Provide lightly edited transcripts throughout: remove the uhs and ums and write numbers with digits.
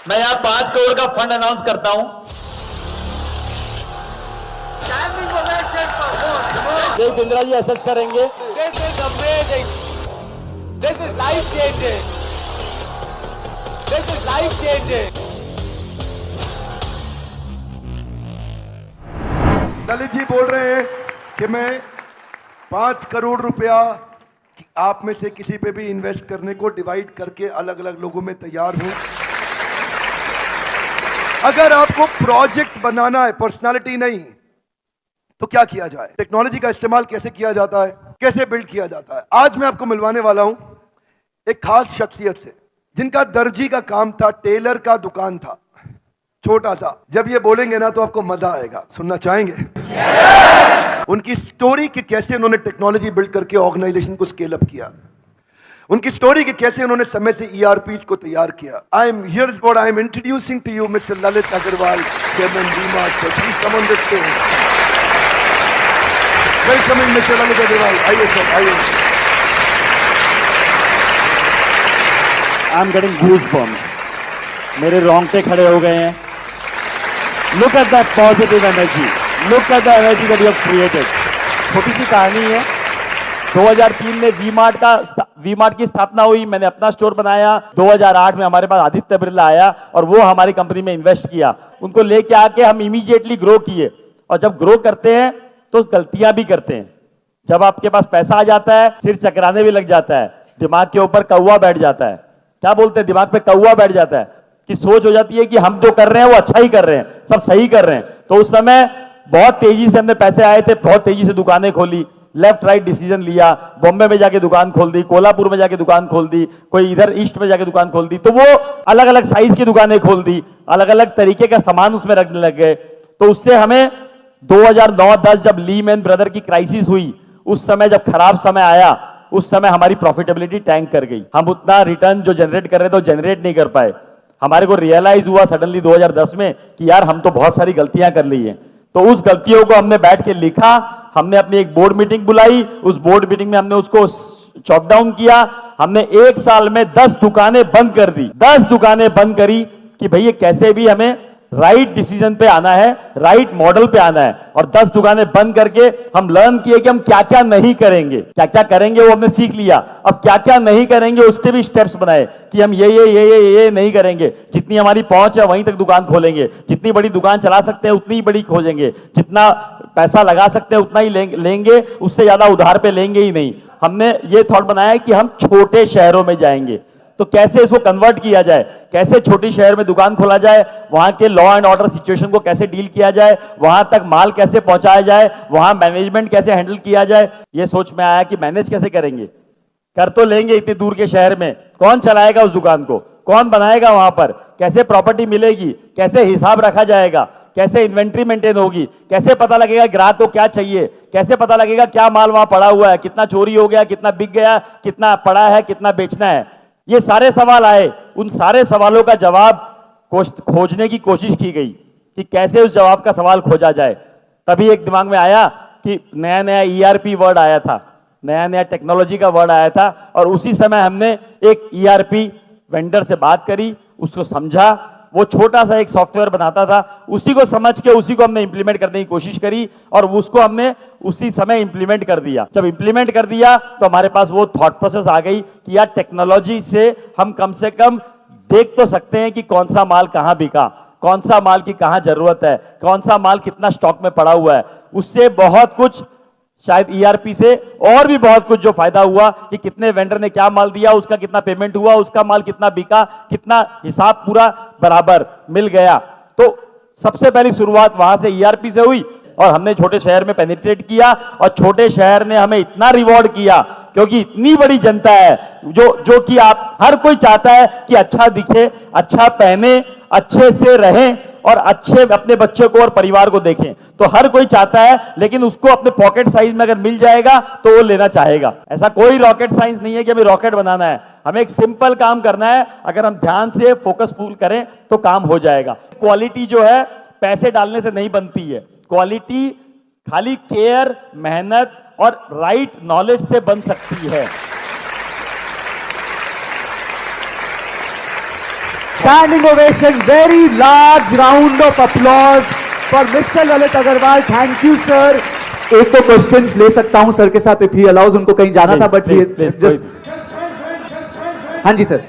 मैं यहाँ 5 करोड़ का फंड अनाउंस करता हूँ। देव इंदिरा जी असेस करेंगे। This is amazing. This is life changing. This is life changing. Lalit ji बोल रहे हैं कि मैं 5 करोड़ रुपया आप में से किसी पे भी इन्वेस्ट करने को डिवाइड करके अलग अलग लोगों में तैयार हूं। अगर आपको प्रोजेक्ट बनाना है, पर्सनालिटी नहीं, तो क्या किया जाए, टेक्नोलॉजी का इस्तेमाल कैसे किया जाता है, कैसे बिल्ड किया जाता है, आज मैं आपको मिलवाने वाला हूं एक खास शख्सियत से जिनका दर्जी का काम था, टेलर का दुकान था, छोटा सा। जब ये बोलेंगे ना तो आपको मजा आएगा। सुनना चाहेंगे? उनकी स्टोरी कि कैसे उन्होंने टेक्नोलॉजी बिल्ड करके ऑर्गेनाइजेशन को स्केल अप किया, उनकी स्टोरी कि कैसे उन्होंने समय से ईआरपीस को तैयार किया। I am here is what I am introducing to you mister Lalit Agrawal, chairman V-Mart. Please come on the stage. Welcoming mister Lalit Agrawal. आइए सर, आइए। आई एम गेटिंग गूज़बम्प्स, मेरे रोंगटे खड़े हो गए हैं। Look at that positive energy, look at the energy that you have created. छोटी सी कहानी है। 2003 में वी-मार्ट की स्थापना हुई, मैंने अपना स्टोर बनाया। 2008 में हमारे पास आदित्य बिरला आया और वो हमारी कंपनी में इन्वेस्ट किया। उनको लेके आके हम इमीडिएटली ग्रो किए। और जब ग्रो करते हैं तो गलतियां भी करते हैं। जब आपके पास पैसा आ जाता है, सिर चकराने भी लग जाता है, दिमाग के ऊपर कौवा बैठ जाता है। क्या बोलते हैं, दिमाग पे कौवा बैठ जाता है कि सोच हो जाती है कि हम जो कर रहे हैं वो अच्छा ही कर रहे हैं, सब सही कर रहे हैं। तो उस समय बहुत तेजी से हमने पैसे आए थे, बहुत तेजी से दुकानें खोली, लेफ्ट राइट डिसीजन लिया। बॉम्बे में जाके दुकान खोल दी, कोल्हापुर में जाके दुकान खोल दी, कोई इधर ईस्ट में जाके दुकान खोल दी। तो वो अलग अलग साइज की दुकानें खोल दी, अलग अलग तरीके का सामान उसमें रखने लग गए। तो उससे हमें 2009-10 जब लीमैन ब्रदर की क्राइसिस हुई, उस समय जब खराब समय आया, उस समय हमारी प्रॉफिटेबिलिटी टैंक कर गई। हम उतना रिटर्न जो जनरेट कर रहे थे वो जनरेट नहीं कर पाए। हमारे को रियलाइज हुआ सडनली 2010 में कि यार हम तो बहुत सारी गलतियां कर ली हैं। तो उस गलतियों को हमने बैठ के लिखा, हमने अपनी एक बोर्ड मीटिंग बुलाई, उस बोर्ड मीटिंग में हमने उसको चॉप डाउन किया। हमने 1 साल में 10 दुकानें बंद कर दी, 10 दुकानें बंद करी कि भैया कैसे भी हमें राइट डिसीजन पे आना है, राइट मॉडल पे आना है। और 10 दुकानें बंद करके हम लर्न किए कि हम क्या क्या नहीं करेंगे, क्या क्या करेंगे वो हमने सीख लिया। अब क्या क्या नहीं करेंगे उसके भी स्टेप्स बनाए कि हम ये नहीं करेंगे। जितनी हमारी पहुंच है वहीं तक दुकान खोलेंगे, जितनी बड़ी दुकान चला सकते हैं उतनी ही बड़ी खोलेंगे, जितना पैसा लगा सकते हैं उतना ही लेंगे, उससे ज्यादा उधार पे लेंगे ही नहीं। हमने ये थॉट बनाया कि हम छोटे शहरों में जाएंगे, तो कैसे इसको कन्वर्ट किया जाए, कैसे छोटी शहर में दुकान खोला जाए, वहां के लॉ एंड ऑर्डर सिचुएशन को कैसे डील किया जाए, वहां तक माल कैसे पहुंचाया जाए, वहां मैनेजमेंट कैसे हैंडल किया जाए। ये सोच में आया कि मैनेज कैसे करेंगे, कर तो लेंगे इतने दूर के शहर में, कौन चलाएगा उस दुकान को, कौन बनाएगा वहां पर, कैसे प्रॉपर्टी मिलेगी, कैसे हिसाब रखा जाएगा, कैसे इन्वेंट्री मेंटेन होगी, कैसे पता लगेगा ग्राहक को क्या चाहिए, कैसे पता लगेगा क्या माल वहां पड़ा हुआ है, कितना चोरी हो गया, कितना बिक गया, कितना पड़ा है, कितना बेचना है। ये सारे सवाल आए। उन सारे सवालों का जवाब खोजने की कोशिश की गई कि कैसे उस जवाब का सवाल खोजा जाए। तभी एक दिमाग में आया कि नया नया ईआरपी वर्ड आया था, नया नया टेक्नोलॉजी का वर्ड आया था। और उसी समय हमने एक ईआरपी वेंडर से बात करी, उसको समझा। वो छोटा सा एक सॉफ्टवेयर बनाता था, उसी को समझ के उसी को हमने इंप्लीमेंट करने की कोशिश करी और उसको हमने उसी समय इंप्लीमेंट कर दिया। जब इंप्लीमेंट कर दिया तो हमारे पास वो थॉट प्रोसेस आ गई कि यार टेक्नोलॉजी से हम कम से कम देख तो सकते हैं कि कौन सा माल कहां बिका, कौन सा माल की कहां जरूरत है, कौन सा माल कितना स्टॉक में पड़ा हुआ है। उससे बहुत कुछ, शायद ईआरपी से और भी बहुत कुछ जो फायदा हुआ कि कितने वेंडर ने क्या माल दिया, उसका कितना पेमेंट हुआ, उसका माल कितना बिका, कितना हिसाब पूरा बराबर मिल गया। तो सबसे पहली शुरुआत वहां से ईआरपी से हुई और हमने छोटे शहर में पेनिट्रेट किया और छोटे शहर ने हमें इतना रिवॉर्ड किया क्योंकि इतनी बड़ी जनता है जो कि आप हर कोई चाहता है कि अच्छा दिखे, अच्छा पहने, अच्छे से रहें और अच्छे अपने बच्चे को और परिवार को देखें। तो हर कोई चाहता है, लेकिन उसको अपने पॉकेट साइज में अगर मिल जाएगा तो वो लेना चाहेगा। ऐसा कोई रॉकेट साइंस नहीं है कि हमें रॉकेट बनाना है, हमें एक सिंपल काम करना है। अगर हम ध्यान से फोकसफुल करें तो काम हो जाएगा। क्वालिटी जो है पैसे डालने से नहीं बनती है, क्वालिटी खाली केयर, मेहनत और राइट नॉलेज से बन सकती है। standing ovation, very large round of applause for Mr. Lalit Agarwal. Thank you, sir. एक तो क्वेश्चंस ले सकता हूं सर के साथ इफ ही अलाउज, उनको कहीं जाना था बट जस्ट हाँ जी सर।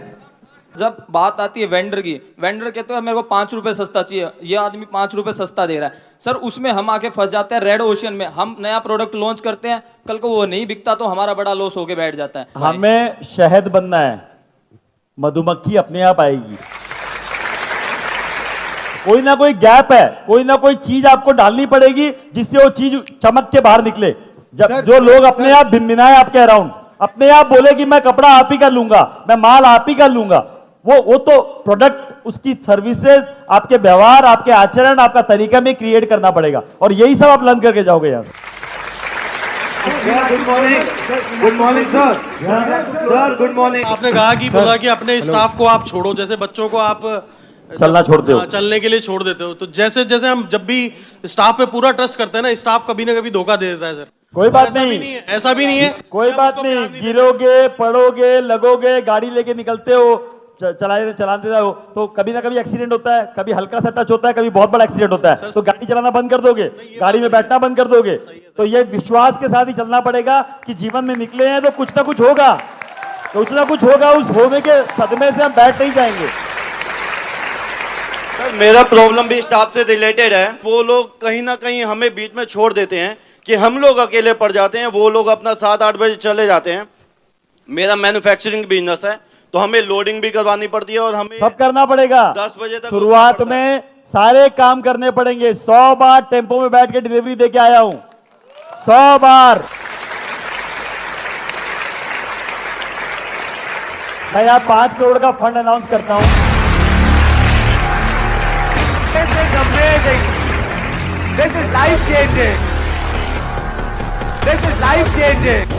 जब बात आती है वेंडर की, वेंडर कहते हैं मेरे को 5 रुपए सस्ता चाहिए, ये आदमी 5 रुपए सस्ता दे रहा है सर, उसमें हम आके फंस जाते हैं रेड ओशन में। हम नया प्रोडक्ट लॉन्च करते हैं, कल को वो नहीं बिकता तो हमारा बड़ा लॉस होके बैठ जाता है। हमें शहद बनना है, मधुमक्खी अपने आप आएगी। कोई ना कोई गैप है, कोई ना कोई चीज आपको डालनी पड़ेगी जिससे वो चीज चमक के बाहर निकले। जब जो लोग अपने आप भिनभिनाए आपके अराउंड, अपने आप बोले कि मैं कपड़ा आप ही कर लूंगा, मैं माल आप ही कर लूंगा, वो तो प्रोडक्ट, उसकी सर्विसेज, आपके व्यवहार, आपके आचरण, आपका तरीका में क्रिएट करना पड़ेगा और यही सब आप लर्न करके जाओगे यहाँ से। Good morning sir. Sir good morning. आपने कहा कि बोला कि अपने स्टाफ को आप छोड़ो, जैसे बच्चों को आप चलना छोड़ते हो, चलने के लिए छोड़ देते हो, तो जैसे जैसे हम जब भी स्टाफ पे पूरा ट्रस्ट करते हैं ना, स्टाफ कभी ना कभी धोखा दे देता है सर। कोई बात ऐसा भी नहीं, नहीं है, ऐसा भी नहीं है, कोई आप बात उसको नहीं, प्यार देते। गिरोगे, पड़ोगे, लगोगे, गाड़ी लेके निकलते हो, चलाते हो तो कभी ना कभी एक्सीडेंट होता है, कभी हल्का सा टच होता है, कभी बहुत बड़ा एक्सीडेंट होता है, तो गाड़ी चलाना बंद कर दोगे, गाड़ी में बैठना बंद कर दोगे। तो ये विश्वास के साथ ही चलना पड़ेगा कि जीवन में निकले हैं तो कुछ ना कुछ होगा, कुछ ना कुछ होगा, उस होने के सदमे से हम बैठ नहीं जाएंगे। सर मेरा प्रॉब्लम भी स्टाफ से रिलेटेड है। वो लोग कहीं ना कहीं हमें बीच में छोड़ देते हैं कि हम लोग अकेले पड़ जाते हैं, वो लोग अपना 7-8 बजे चले जाते हैं। मेरा मैन्युफैक्चरिंग बिजनेस है तो हमें लोडिंग भी करवानी पड़ती है और हमें सब करना पड़ेगा। 10 बजे तक शुरुआत में सारे काम करने पड़ेंगे। 100 बार टेम्पो में बैठ के डिलीवरी दे के आया हूं, 100 बार। मैं यहाँ 5 करोड़ का फंड अनाउंस करता हूं। This is amazing. This is life changing. This is life changing.